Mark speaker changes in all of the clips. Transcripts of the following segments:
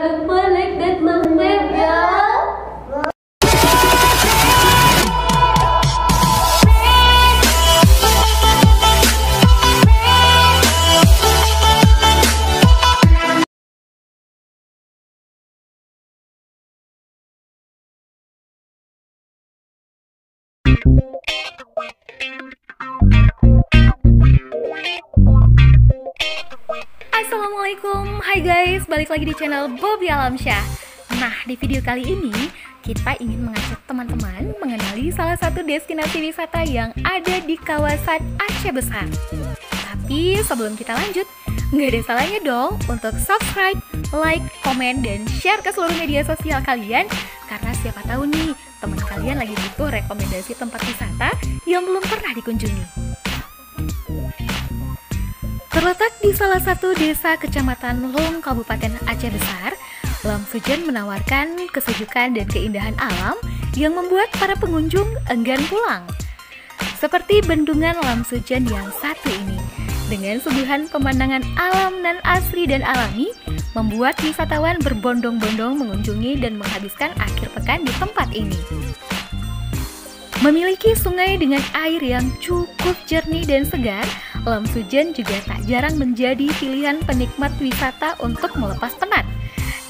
Speaker 1: lupa like dan subscribe ya.
Speaker 2: Assalamualaikum, hai guys, balik lagi di channel Bobby Alamsyah. Nah, di video kali ini kita ingin mengajak teman-teman mengenali salah satu destinasi wisata yang ada di kawasan Aceh Besar. Tapi sebelum kita lanjut, nggak ada salahnya dong untuk subscribe, like, komen, dan share ke seluruh media sosial kalian. Karena siapa tahu nih, teman kalian lagi butuh rekomendasi tempat wisata yang belum pernah dikunjungi. Terletak di salah satu desa kecamatan Long, Kabupaten Aceh Besar, Lamsujen menawarkan kesejukan dan keindahan alam yang membuat para pengunjung enggan pulang. Seperti bendungan Lamsujen yang satu ini, dengan suguhan pemandangan alam nan asri dan alami, membuat wisatawan berbondong-bondong mengunjungi dan menghabiskan akhir pekan di tempat ini. Memiliki sungai dengan air yang cukup jernih dan segar, Lamsujen juga tak jarang menjadi pilihan penikmat wisata untuk melepas penat.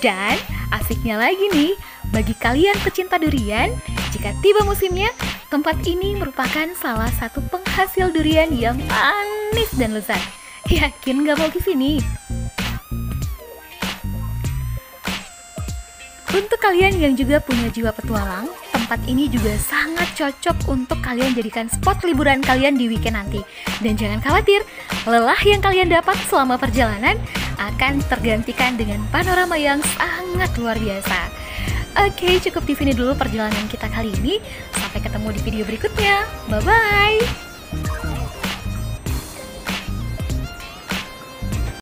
Speaker 2: Dan asiknya lagi nih, bagi kalian pecinta durian, jika tiba musimnya, tempat ini merupakan salah satu penghasil durian yang manis dan lezat. Yakin gak mau kesini? Untuk kalian yang juga punya jiwa petualang, tempat ini juga sangat cocok untuk kalian jadikan spot liburan kalian di weekend nanti. Dan jangan khawatir, lelah yang kalian dapat selama perjalanan akan tergantikan dengan panorama yang sangat luar biasa. Oke, cukup di sini dulu perjalanan kita kali ini. Sampai ketemu di video berikutnya. Bye-bye!